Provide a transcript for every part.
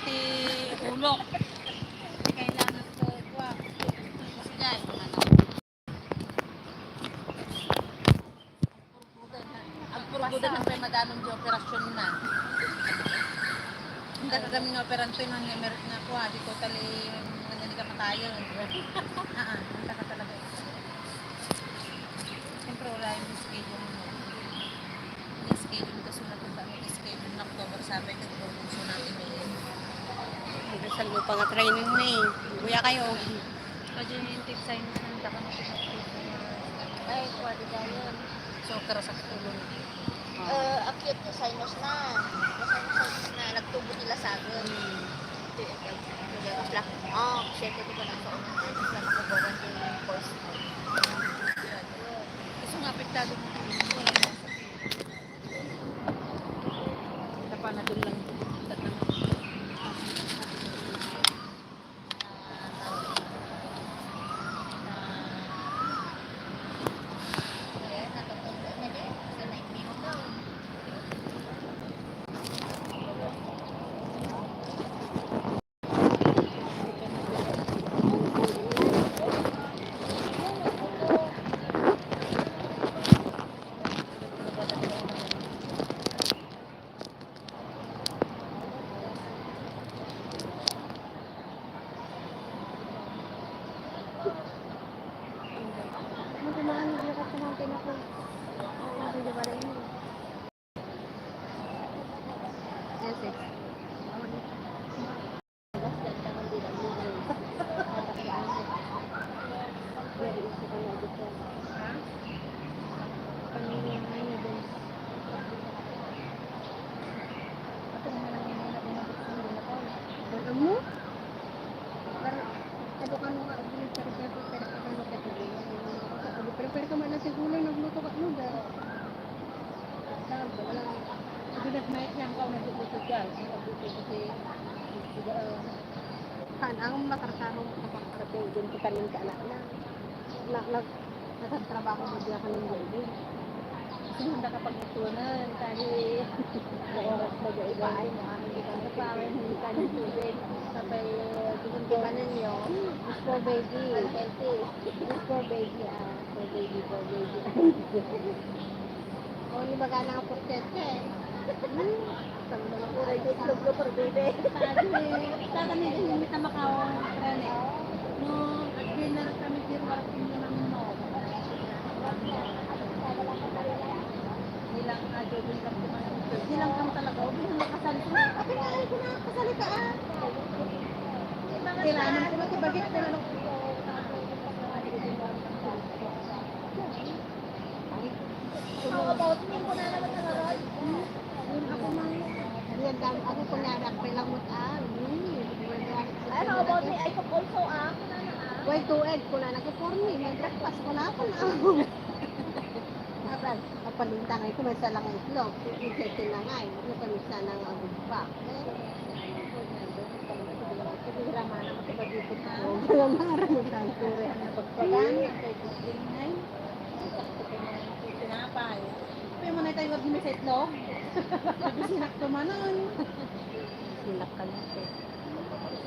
ti ulok. Kailangan ko kuha. Guys, ang purgudan ng premadanong di operasyon na. Hindi ka kami nga operanto yung mga emerit na kuha. Di totally hindi ka matayo. Hindi ka talaga. Siyempre wala yung schedule mo. Yung schedule kasi natin yung schedule na October sabi ko gusto natin ngayon. Dasal mo pa nga training na eh. Buya kayo. Pwede yung tip sign ng daka mo Ay, pwede dahil. so kara sa tulong. Acute to sinus na. Sinus na. Nagtubo nila sa akin. Siyempre ko na ito. Sa makabaran yung course. Kasi nga apektado mo pa na doon lang. Pero ka man na siguro nagluto ka lugar. Sudah naik yang kau nak buat jual, kasi kan ang matartarong kapag din kita ng anak na nagtatrabaho mo diya ka ng baby. Kasi hindi ka pagtutunan kahit oras na gawin mo ano di ka na parang hindi ka ng tubig sabay diba ninyo is for baby is for baby for baby o hindi magana ang portete sabi naman ko rin itlog ko for baby sa kami din yung kita makawang prene no at dinner kami dirwarting nyo ng no nilang jogging kami nilang kami talaga o bilang nakasali ko okay na ay ko na kasali ka kailangan ko matibagit ko na About me ko na naman sa Roy. ako mang ako kunyarak lang mo Ano about me? I cook also Why to egg ko na nagpo-formy, may breakfast ko na ako na. Tapos, kapalintang ay kumesa lang ang itlog. Ikete na nga eh. Nakamisa na nga agad pa. Kasi rama na matibagito pa. Walang maraming tanture. Pagpagan, kay Kusingay. Tinapay. Kaya mo na tayo wag sa itlog. Sabi sinak tumanon. Sinak ka na eh.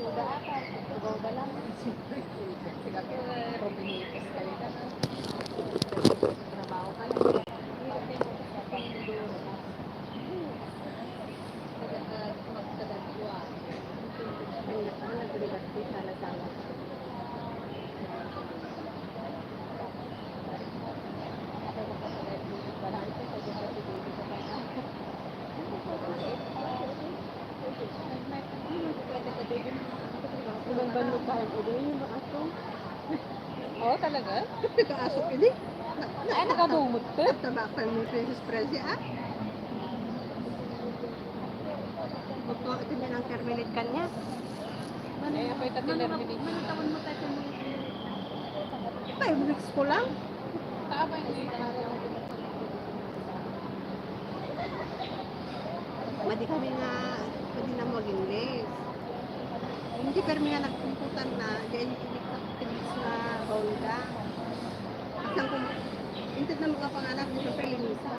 Suda ata. Sugaw ba lang? Sigat ko Robinitos kayo ka na. Trabaho ka lang. Magkadagwa. Nagbibigati sala-sala. Ibang bandok kahit ulo yung mga aso. Oo, talaga? Kaaso ini. Ay, nakadumot ka? Tabakan mo Princess Prezi Opo, ito na lang terminate kanya. Ay, ako yung tatinerminate. Manatawin mo tayo ng 5 weeks ko lang. Kaaba yung Madi kami nga, pwede na mag-English. Hindi, pero may nga nagkumputan na, diyan yung na Honda. Isang intid na makapanganak, mo sa Pelinisa.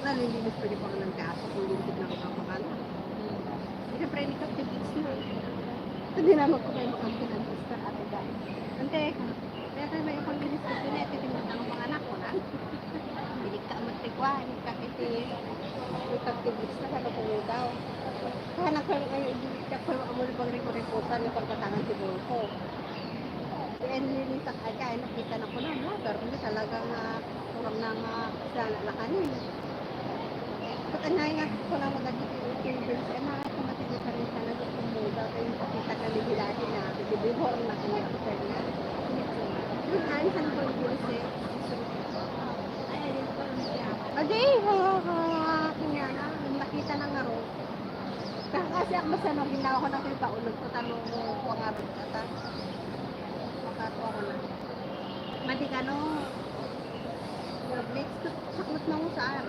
Nalilinis pwede pa ka ng kaso kung intid na makapanganak. Siyempre, hindi ka tipics na. Hindi naman ko kayo makapinag-istar at guys. Ante, kaya kayo may ikong bilis ko pinay, titingnan ang mga anak ko na. Hindi ka magtikwan, kakiti. May kakitibis na kano kung daw. Kaya nagkaroon ibilik ka kayo amul bang reko-rekotan yung pagkatangan siguro ko. Kaya nilisak ay kaya nakita na ko na mo, pero hindi talagang kurang na lakanin. Ba't anay nga ko na magagit yung bills, anay ko matindi ka rin sana gusto mo daw kayo yung pakita ka lihilahin na bibibo ang nakuha ko sa'yo na. Yung ansan ko yung bills eh. Adi, kanya na, nakita na nga ro. Kasi ako basta nung ginawa ko na kayo paulog ko, tanong mo ko nga ro. Makato ako na. Madi ka no, next sakot na mo saan.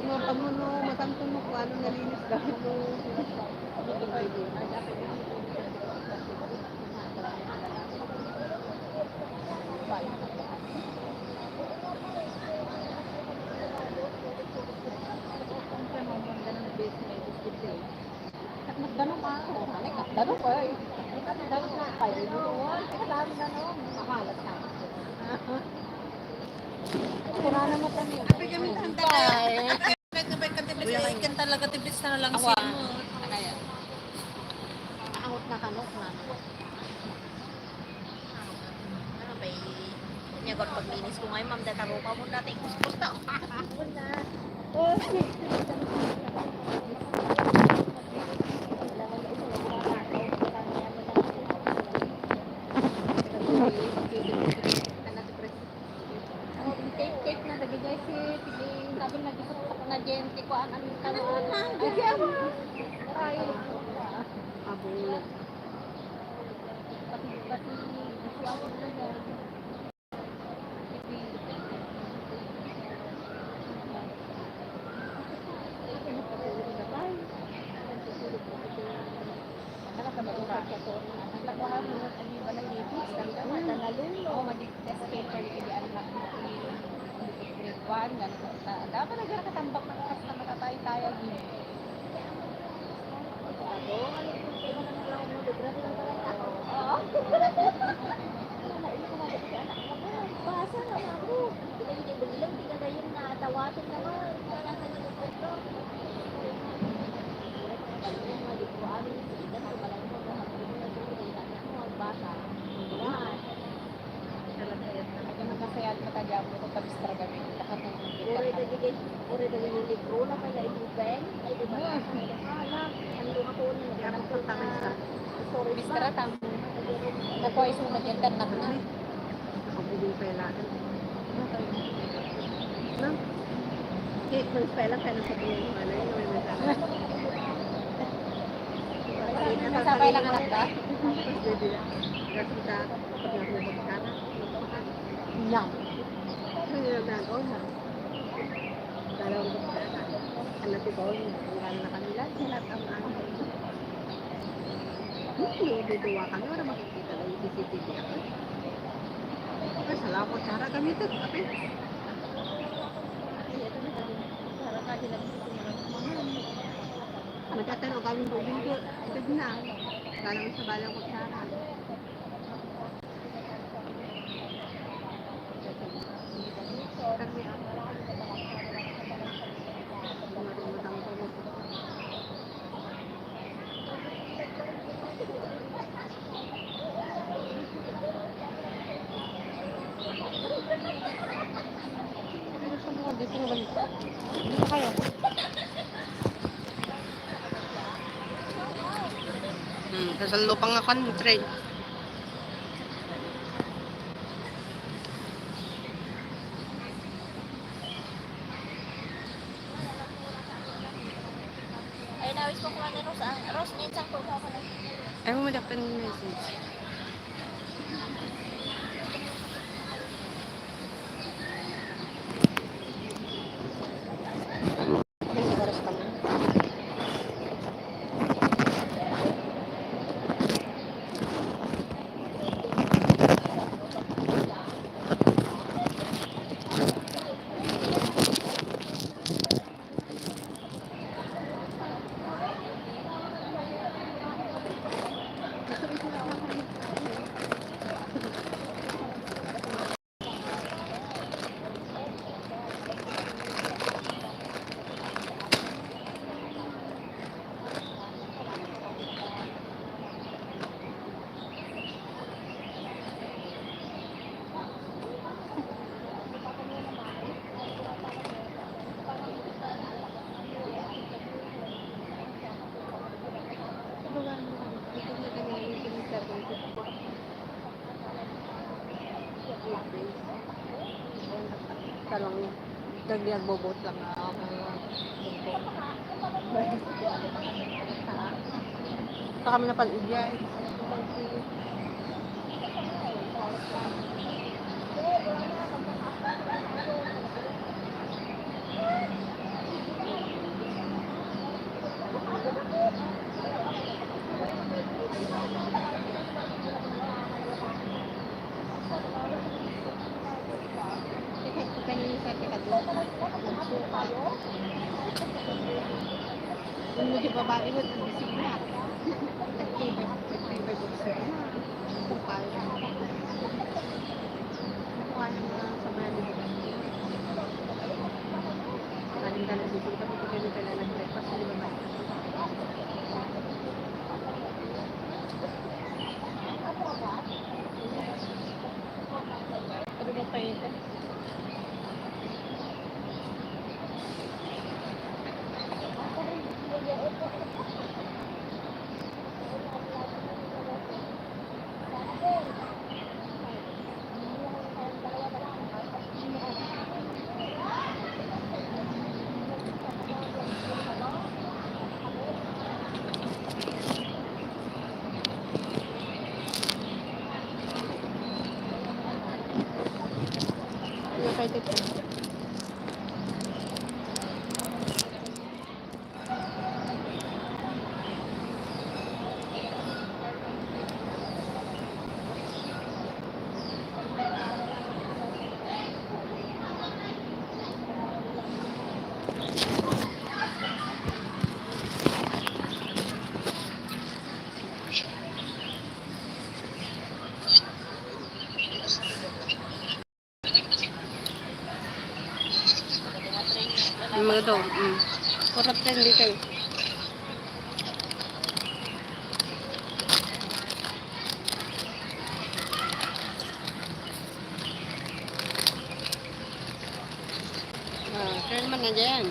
Mga mo no, matamton mo kung ano nalinis dahil no. Magdanong ka ako. Magdanong ka eh. Magdanong ka kayo. Magdanong na no. Makalat ka. Kura na mo kami. Sabi kami tandaan. Kahit na ba'y katibis, ikan talaga tibis na lang siya mo. Kaya. Angot na kanok na. Ano ba niya kung paglinis ko ngayon, ma'am, dataro ka mo dati. Kuskus na. Oh, cake na lagi guys sabi na gusto ko na gente ko ang kaluan ay siya ay abulot pati gusto ako na dapat nagkakatambak na kasi na matatay-tayo din. Basa na ako. Hindi bilang, hindi ka kayo natawatin naman. Wala ka nang ito. Masayad matagyan mo kung tabis talaga may Uri na libro na may naibubeng. Ay, di ba? Ano ako niya? Ano ko na? Sorry, Bistara tamo. Nakuha iso na gender na na. Nakabulong pa yung lahat. No? Okay, kung pala ka na sabihin mo, ano yun, may masama. Masabay lang anak ka? Kasi kita, pag nahubog ka na, Yang. ano yung nagaw na? Dalawang bukta na. Ano si Paul, ang na kanila, sila ang ano. Duduwa kami, wala makikita lang yung CCTV ako. Ay, salamat, Sarah, gamitin. Kapit. Magtatanong kami bubing ko. Ito na. Galang sa balang ko Sarah. Kami ang marumutang ko mo. Dito naman. Dito kayo. Sa lupang nga country. ay, nawis ko kung ano, Rose, minsan ko ako na. Ay, mo dapat message. lang niya. Nagbobot lang ako. Sa kami na pan-igay. Yung medyo babae mo, nagising na. Nag-favor bukso na. Kung kaya. Nakuha ng mga sa mga libro. Kaling ka lang dito. Kapag kami ka na nag-breakfast, hindi babae. Ano ba tayo ito? Ano kayo dito? Yung mga daw. Kurap na hindi kayo. Kaya naman na dyan.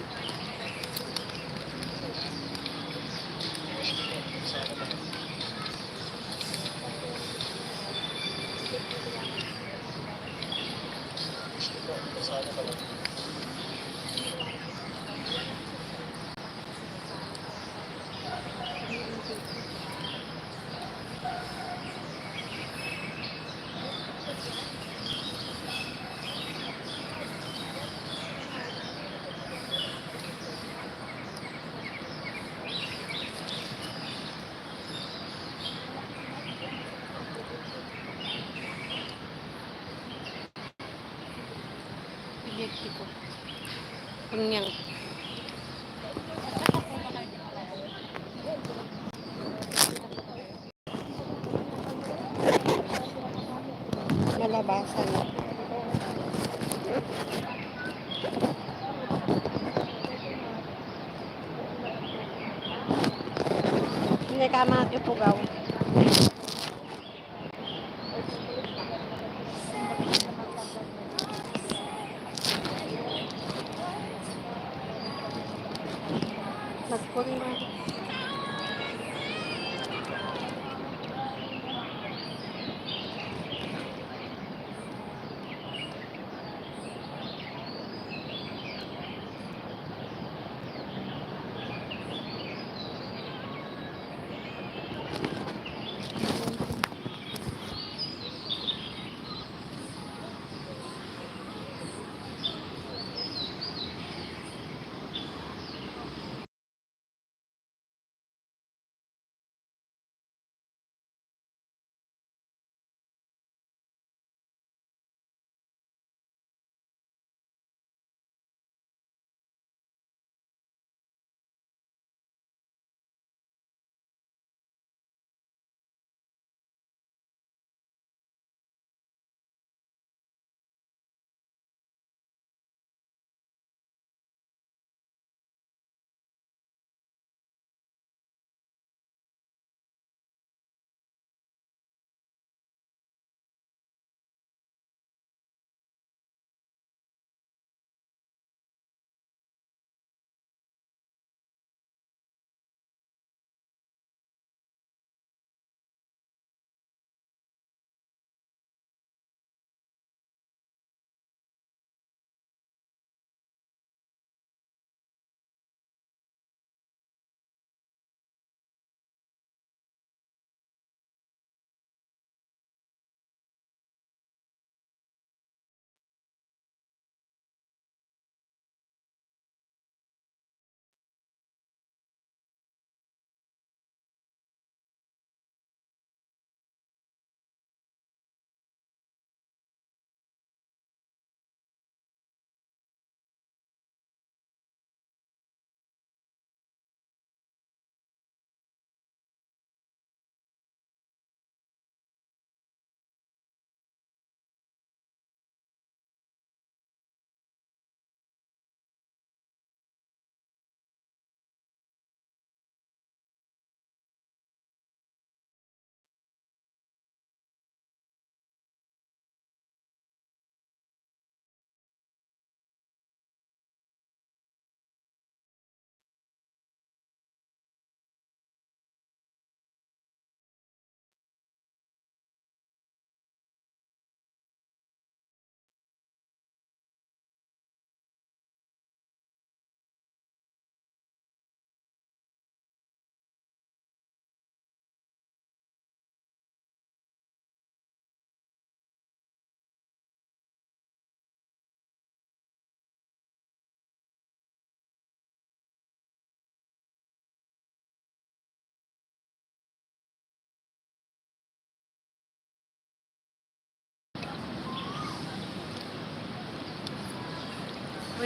Mexico. Kunyang. Malabasan. Hindi ka matipugaw. Nagpun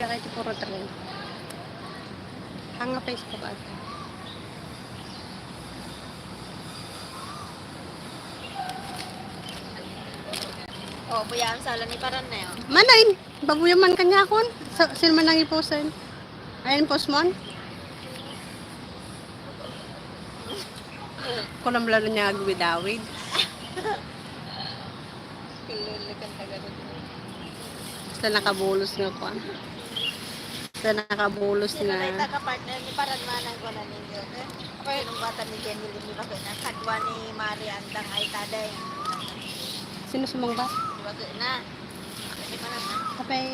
Kuya kay Tipuro Train. Ang Facebook at. Oh, buya ang sala ni Paran na yun. Manain, babuya man kanya kon. Sino man nang iposan? Ayun post mon. Kulam lalo niya agwidawid. Kilulukan taga doon. Basta nakabulos nga kon. Basta nakabulos Sino na nga. itaka-partner ni Paran manang ko na ninyo. Ako yung bata ni Jenny Lini ba na kadwa ni Mari Andang ay taday. Sino sumangba? Di ba na? Hindi pa na. Kapay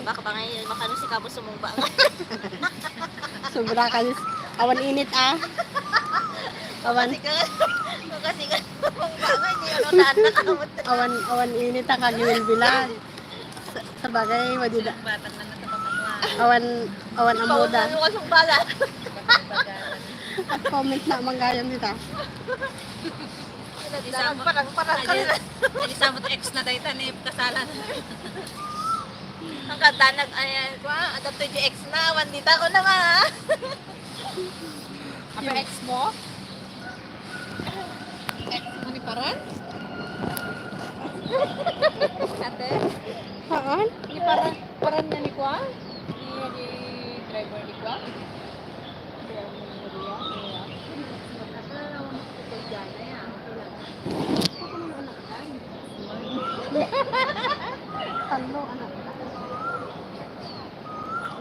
Baka ba ngayon makano si Kabo sumumba nga. sobra ka. Awan init ah. Awan Kasi ka sumumba nga. Hindi yun unahan na kamot. awan init ang kagiwil bilan. Sa bagay madida. Batang na nagkapamagwa. Awan amuda. Pawag mo kasong bala. At comment na manggayan dita. Parang Alisama to ex na tayo tanip kasalan. ang katanag ayan ko ada to yung ex na wandita ko na nga. Apa ex mo? Ex mo ni Paran? Ate? Saan? Ni Paran niya ni Kwa? Ni driver ni Kwa? Talo anak.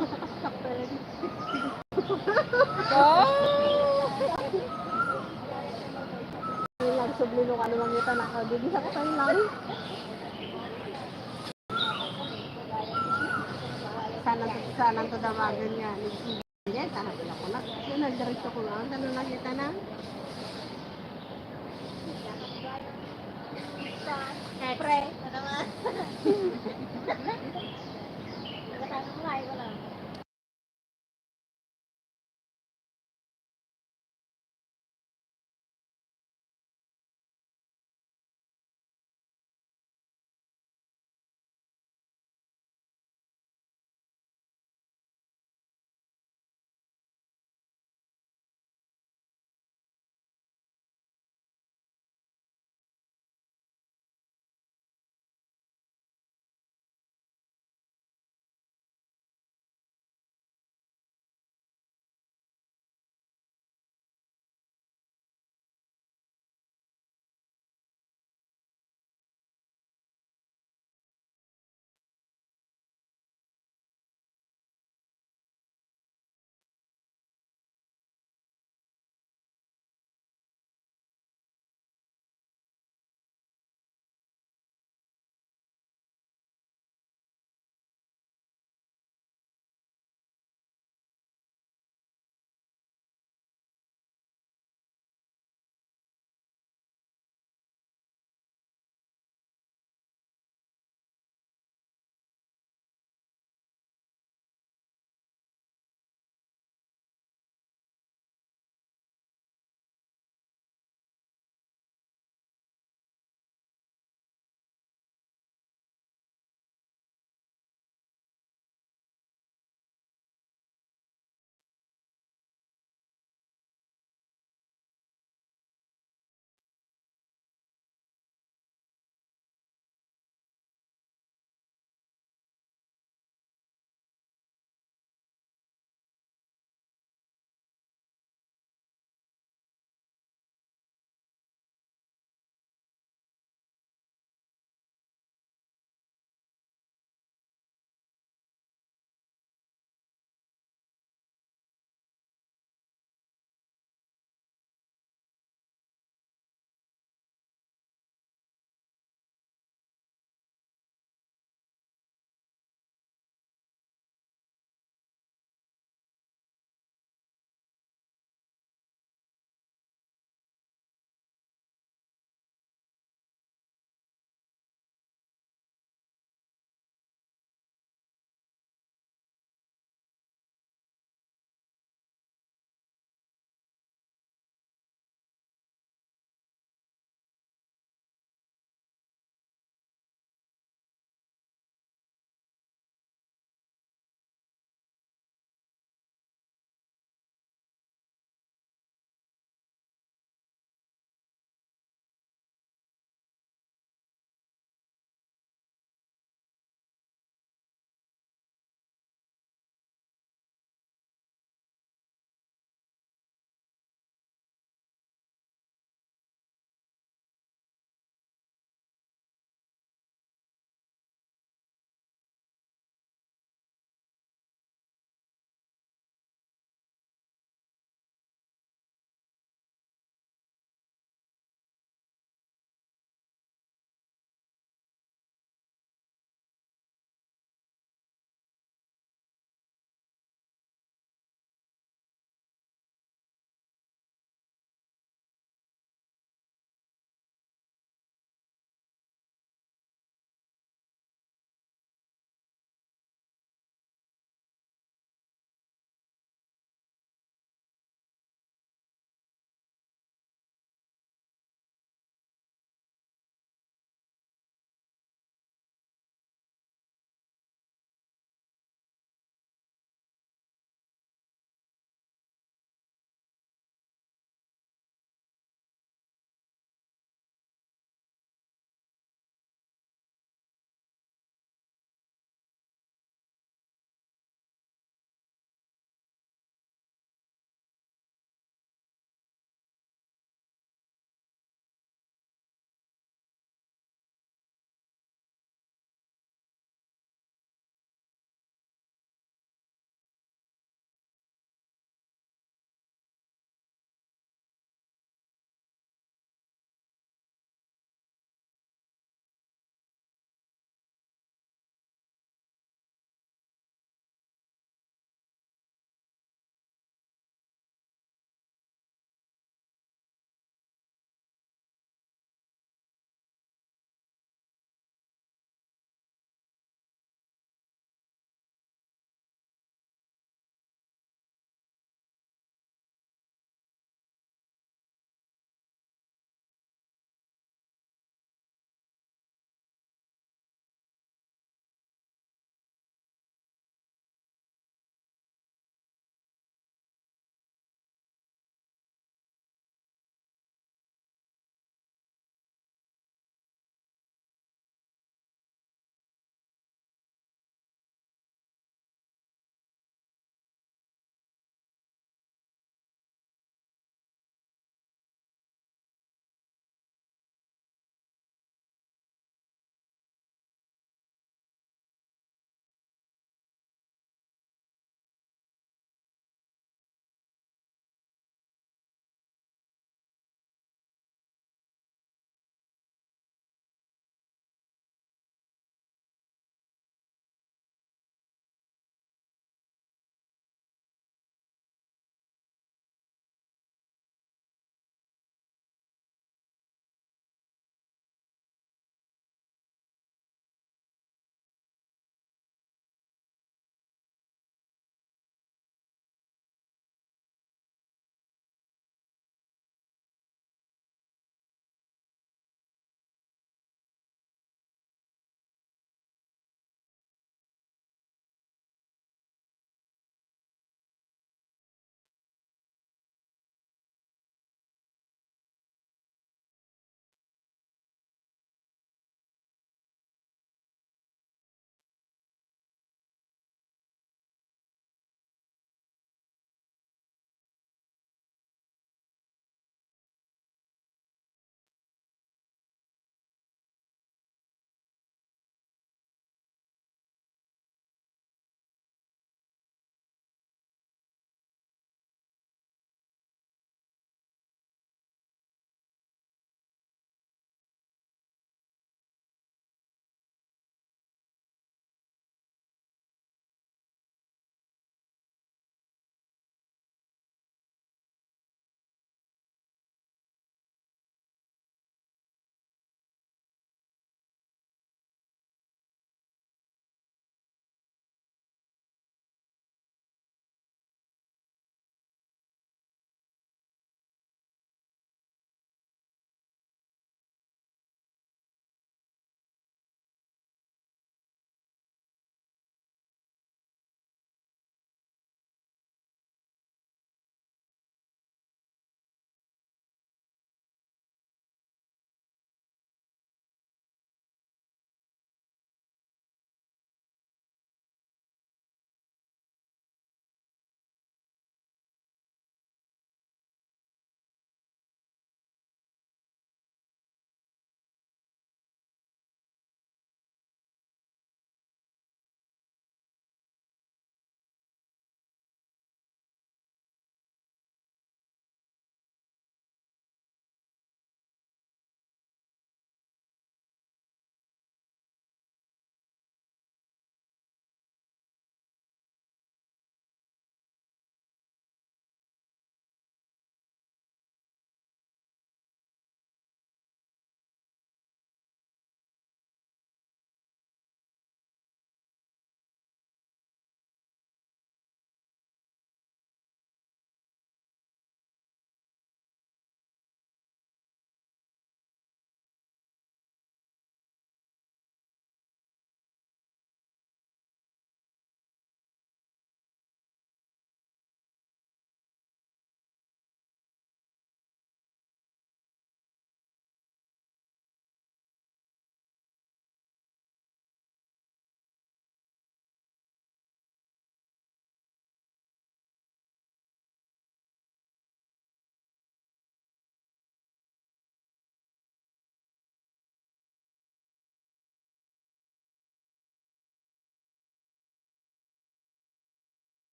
Masakasakap pa rin. Lang sublino ka naman kita nakabibisa ko sa lang. Sana to damagan nga. Hindi, sana pala ko na. Kasi nagdiretso ko lang. Sana nakita na. Pre, ano naman? Nagkatano mo kayo ko lang.